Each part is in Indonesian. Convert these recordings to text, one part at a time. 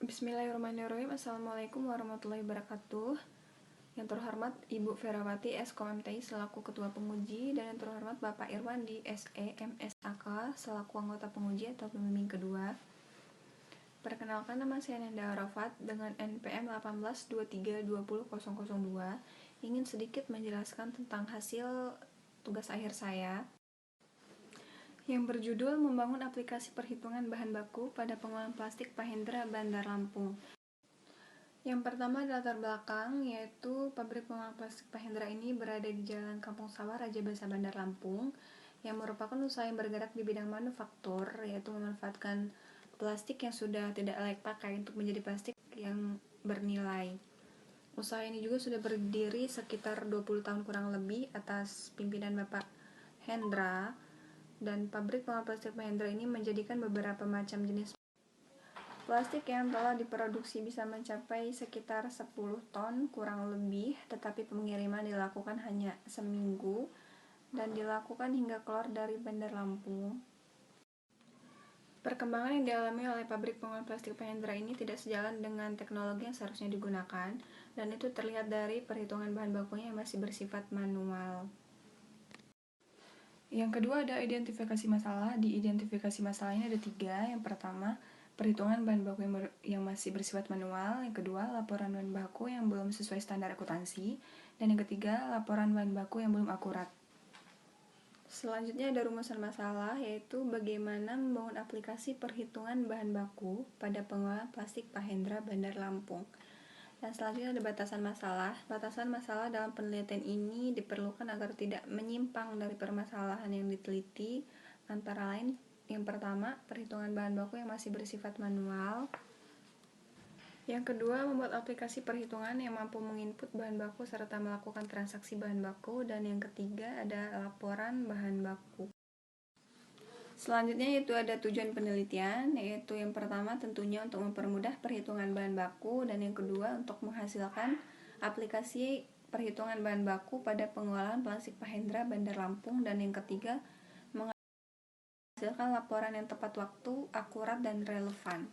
Bismillahirrahmanirrahim. Assalamualaikum warahmatullahi wabarakatuh. Yang terhormat Ibu Ferawati S.Kom MTI selaku Ketua Penguji, dan yang terhormat Bapak Irwandi S.E. MSAK selaku anggota penguji atau pembimbing kedua. Perkenalkan, nama saya Nanda Arafat dengan NPM 1823200002. Ingin sedikit menjelaskan tentang hasil tugas akhir saya yang berjudul membangun aplikasi perhitungan bahan baku pada pengolahan plastik Pahendra, Bandar Lampung. Yang pertama, latar belakang, yaitu pabrik pengolahan plastik Pahendra ini berada di Jalan Kampung Sawah, Raja Basa, Bandar Lampung, yang merupakan usaha yang bergerak di bidang manufaktur, yaitu memanfaatkan plastik yang sudah tidak layak pakai untuk menjadi plastik yang bernilai. Usaha ini juga sudah berdiri sekitar 20 tahun kurang lebih atas pimpinan Bapak Hendra, dan pabrik pengolahan plastik Pahendra ini menjadikan beberapa macam jenis plastik yang telah diproduksi bisa mencapai sekitar 10 ton kurang lebih, tetapi pengiriman dilakukan hanya seminggu dan dilakukan hingga keluar dari Bandar Lampung. Perkembangan yang dialami oleh pabrik pengolahan plastik Pahendra ini tidak sejalan dengan teknologi yang seharusnya digunakan, dan itu terlihat dari perhitungan bahan bakunya yang masih bersifat manual. Yang kedua ada identifikasi masalah. Di identifikasi masalah ini ada 3. Yang pertama, perhitungan bahan baku yang masih bersifat manual. Yang kedua, laporan bahan baku yang belum sesuai standar akuntansi. Dan yang ketiga, laporan bahan baku yang belum akurat. Selanjutnya ada rumusan masalah, yaitu bagaimana membangun aplikasi perhitungan bahan baku pada pengolahan plastik Pahendra, Bandar Lampung. Dan selanjutnya ada batasan masalah. Batasan masalah dalam penelitian ini diperlukan agar tidak menyimpang dari permasalahan yang diteliti, antara lain yang pertama, perhitungan bahan baku yang masih bersifat manual. Yang kedua, membuat aplikasi perhitungan yang mampu menginput bahan baku serta melakukan transaksi bahan baku. Dan yang ketiga ada laporan bahan baku. Selanjutnya itu ada tujuan penelitian, yaitu yang pertama tentunya untuk mempermudah perhitungan bahan baku, dan yang kedua untuk menghasilkan aplikasi perhitungan bahan baku pada pengolahan plastik Pahendra, Bandar Lampung, dan yang ketiga menghasilkan laporan yang tepat waktu, akurat, dan relevan.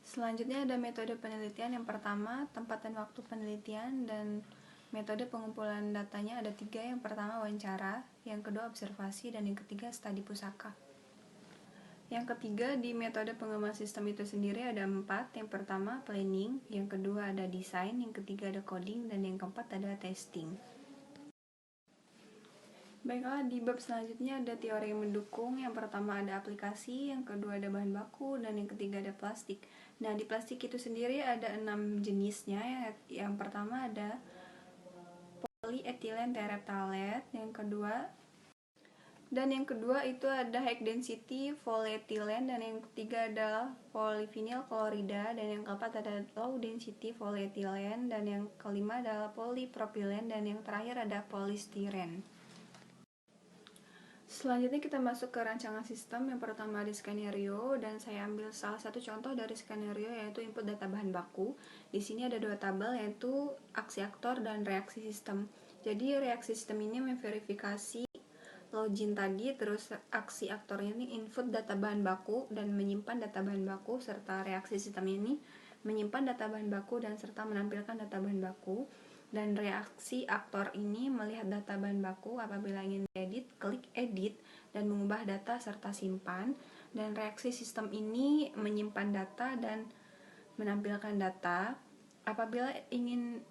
Selanjutnya ada metode penelitian. Yang pertama, tempat dan waktu penelitian, dan metode pengumpulan datanya ada 3. Yang pertama wawancara, yang kedua observasi, dan yang ketiga studi pusaka. Yang ketiga, di metode pengembangan sistem itu sendiri ada 4. Yang pertama planning, yang kedua ada desain, yang ketiga ada coding, dan yang keempat ada testing. Baiklah, di bab selanjutnya ada teori yang mendukung. Yang pertama ada aplikasi, yang kedua ada bahan baku, dan yang ketiga ada plastik. Nah, di plastik itu sendiri ada 6 jenisnya. Yang pertama ada polyethylene terephthalate, yang kedua itu ada high density polyethylene, dan yang ketiga adalah polyvinyl klorida, dan yang keempat ada low density polyethylene, dan yang kelima adalah polypropylene, dan yang terakhir ada polystyrene. Selanjutnya kita masuk ke rancangan sistem. Yang pertama ada skenario, dan saya ambil salah satu contoh dari skenario, yaitu input data bahan baku. Di sini ada 2 tabel, yaitu aksi aktor dan reaksi sistem. Jadi reaksi sistem ini memverifikasi login tadi, terus aksi aktornya ini input data bahan baku dan menyimpan data bahan baku, serta reaksi sistem ini menyimpan data bahan baku dan serta menampilkan data bahan baku. Dan reaksi aktor ini melihat data bahan baku apabila ingin edit, klik edit dan mengubah data serta simpan. Dan reaksi sistem ini menyimpan data dan menampilkan data apabila ingin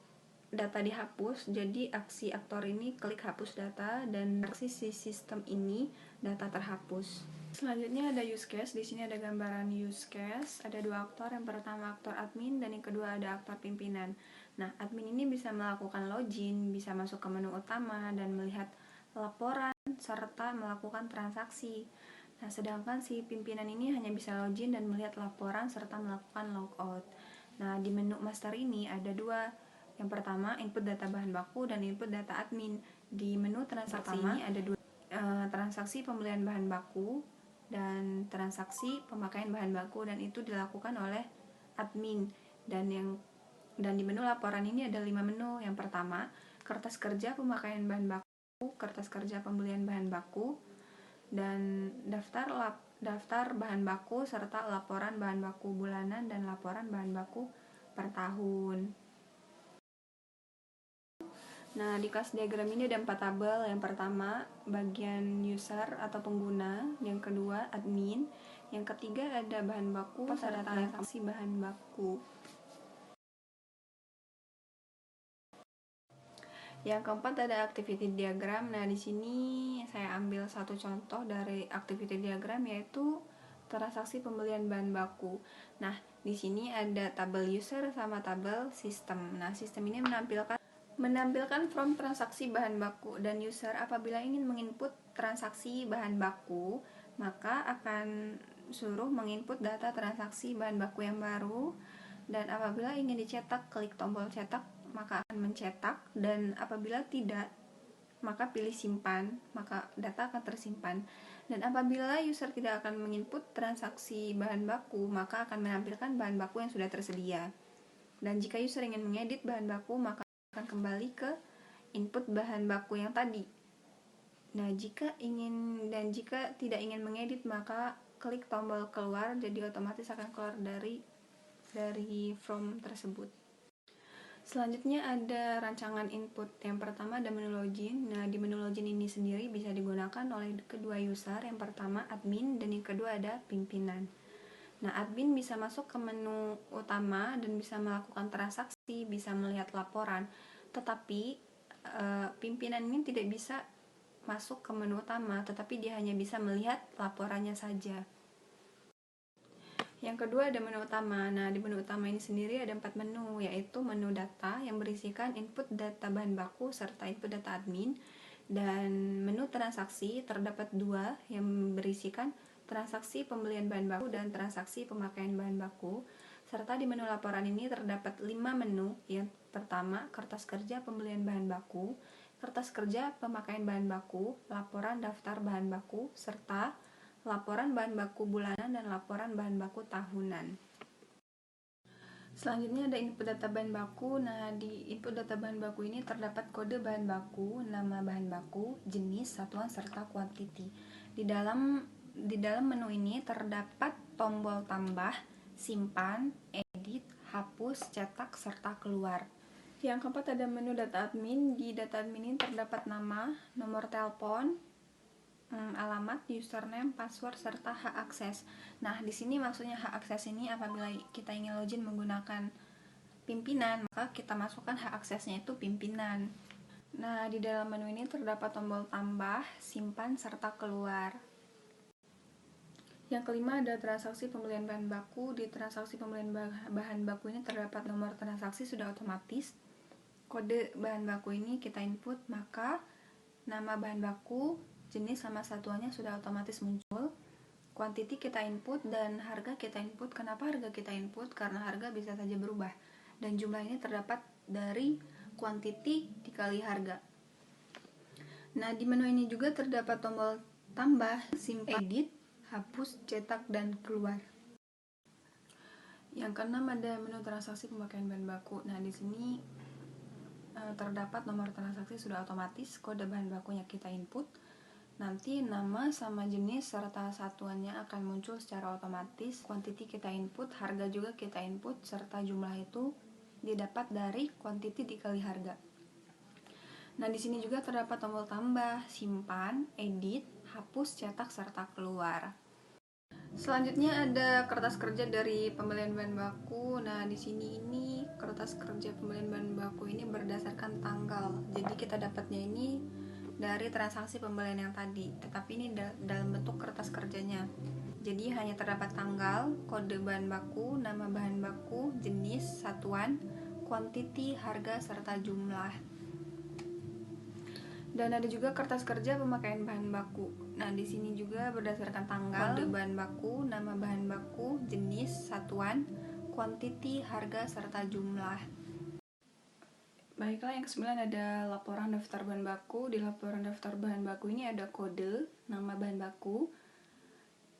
data dihapus. Jadi aksi aktor ini klik hapus data, dan reaksi sistem ini data terhapus. Selanjutnya ada use case. Di sini ada gambaran use case. Ada 2 aktor. Yang pertama aktor admin, dan yang kedua ada aktor pimpinan. Nah, admin ini bisa melakukan login, bisa masuk ke menu utama dan melihat laporan serta melakukan transaksi. Nah, sedangkan si pimpinan ini hanya bisa login dan melihat laporan serta melakukan logout. Nah, di menu master ini ada 2. Yang pertama input data bahan baku dan input data admin. Di menu transaksi ini ada 2, transaksi pembelian bahan baku dan transaksi pemakaian bahan baku, dan itu dilakukan oleh admin. Dan di menu laporan ini ada 5 menu. Yang pertama, kertas kerja pemakaian bahan baku, kertas kerja pembelian bahan baku, dan daftar bahan baku, serta laporan bahan baku bulanan dan laporan bahan baku per tahun. Nah, di kelas diagram ini ada 4 tabel. Yang pertama, bagian user atau pengguna. Yang kedua, admin. Yang ketiga, ada bahan baku serta transaksi bahan baku. Yang keempat ada activity diagram. Nah, di sini saya ambil satu contoh dari activity diagram, yaitu transaksi pembelian bahan baku. Nah, di sini ada tabel user sama tabel sistem. Nah, sistem ini menampilkan form transaksi bahan baku, dan user apabila ingin menginput transaksi bahan baku, maka akan suruh menginput data transaksi bahan baku yang baru, dan apabila ingin dicetak, klik tombol cetak, maka akan mencetak, dan apabila tidak, maka pilih simpan, maka data akan tersimpan. Dan apabila user tidak akan menginput transaksi bahan baku, maka akan menampilkan bahan baku yang sudah tersedia. Dan jika user ingin mengedit bahan baku, maka akan kembali ke input bahan baku yang tadi. Nah, jika tidak ingin mengedit, maka klik tombol keluar, jadi otomatis akan keluar dari form tersebut. Selanjutnya ada rancangan input. Yang pertama ada menu login. Nah, di menu login ini sendiri bisa digunakan oleh kedua user. Yang pertama admin, dan yang kedua ada pimpinan. Nah, admin bisa masuk ke menu utama dan bisa melakukan transaksi, bisa melihat laporan. Tetapi pimpinan ini tidak bisa masuk ke menu utama, tetapi dia hanya bisa melihat laporannya saja. Yang kedua ada menu utama. Nah, di menu utama ini sendiri ada 4 menu, yaitu menu data yang berisikan input data bahan baku serta input data admin, dan menu transaksi terdapat 2 yang berisikan transaksi pembelian bahan baku dan transaksi pemakaian bahan baku. Serta di menu laporan ini terdapat 5 menu. Yang pertama, kertas kerja pembelian bahan baku, kertas kerja pemakaian bahan baku, laporan daftar bahan baku, serta laporan bahan baku bulanan dan laporan bahan baku tahunan. Selanjutnya ada input data bahan baku. Nah, di input data bahan baku ini terdapat kode bahan baku, nama bahan baku, jenis, satuan, serta kuantiti. Di dalam menu ini terdapat tombol tambah, simpan, edit, hapus, cetak, serta keluar. Yang keempat ada menu data admin. Di data admin ini terdapat nama, nomor telepon, alamat, username, password, serta hak akses. Nah, di sini maksudnya hak akses ini apabila kita ingin login menggunakan pimpinan, maka kita masukkan hak aksesnya itu pimpinan. Nah, di dalam menu ini terdapat tombol tambah, simpan, serta keluar. Yang kelima ada transaksi pembelian bahan baku. Di transaksi pembelian bahan baku ini terdapat nomor transaksi sudah otomatis. Kode bahan baku ini kita input, maka nama bahan baku, jenis sama satuannya sudah otomatis muncul. Kuantiti kita input dan harga kita input. Kenapa harga kita input? Karena harga bisa saja berubah, dan jumlah ini terdapat dari kuantiti dikali harga. Nah, di menu ini juga terdapat tombol tambah, simpan, edit, hapus, cetak, dan keluar. Yang keenam ada menu transaksi pemakaian bahan baku. Nah, di sini terdapat nomor transaksi sudah otomatis, kode bahan bakunya kita input, nanti nama sama jenis serta satuannya akan muncul secara otomatis, kuantiti kita input, harga juga kita input, serta jumlah itu didapat dari kuantiti dikali harga. Nah, di sini juga terdapat tombol tambah, simpan, edit, hapus, cetak, serta keluar. Selanjutnya ada kertas kerja dari pembelian bahan baku. Nah, di sini ini kertas kerja pembelian bahan baku ini berdasarkan tanggal. Jadi kita dapatnya ini dari transaksi pembelian yang tadi, tetapi ini dalam bentuk kertas kerjanya. Jadi hanya terdapat tanggal, kode bahan baku, nama bahan baku, jenis, satuan, kuantiti, harga, serta jumlah. Dan ada juga kertas kerja pemakaian bahan baku. Nah, di sini juga berdasarkan tanggal, kode bahan baku, nama bahan baku, jenis, satuan, kuantiti, harga, serta jumlah. Baiklah, yang ke-9 ada laporan daftar bahan baku. Di laporan daftar bahan baku ini ada kode, nama bahan baku,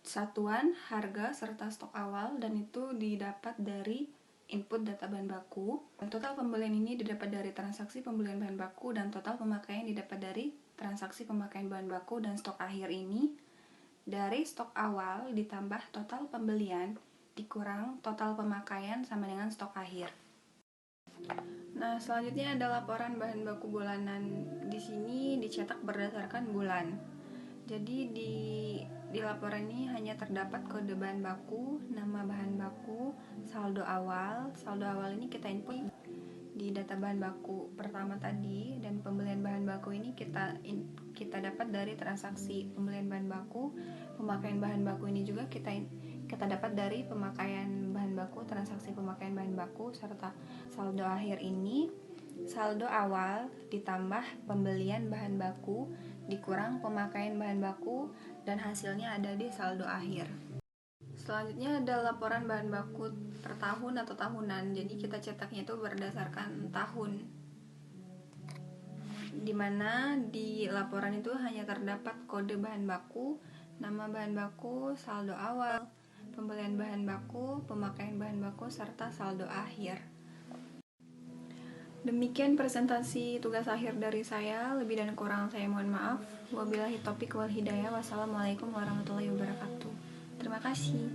satuan, harga, serta stok awal, dan itu didapat dari input data bahan baku. Dan total pembelian ini didapat dari transaksi pembelian bahan baku, dan total pemakaian didapat dari transaksi pemakaian bahan baku, dan stok akhir ini dari stok awal ditambah total pembelian dikurang total pemakaian sama dengan stok akhir. Nah, selanjutnya ada laporan bahan baku bulanan. Di sini dicetak berdasarkan bulan. Jadi di laporan ini hanya terdapat kode bahan baku, nama bahan baku, saldo awal. Saldo awal ini kita input di data bahan baku pertama tadi, dan pembelian bahan baku ini kita dapat dari transaksi pembelian bahan baku. Pemakaian bahan baku ini juga kita dapat dari pemakaian bahan baku, transaksi pemakaian bahan baku, serta saldo akhir ini saldo awal ditambah pembelian bahan baku dikurang pemakaian bahan baku, dan hasilnya ada di saldo akhir. Selanjutnya ada laporan bahan baku per tahun atau tahunan. Jadi kita cetaknya itu berdasarkan tahun, dimana di laporan itu hanya terdapat kode bahan baku, nama bahan baku, saldo awal, pembelian bahan baku, pemakaian bahan baku, serta saldo akhir. Demikian presentasi tugas akhir dari saya. Lebih dan kurang saya mohon maaf. Wabillahi taufiq wal hidayah. Wassalamualaikum warahmatullahi wabarakatuh. Terima kasih.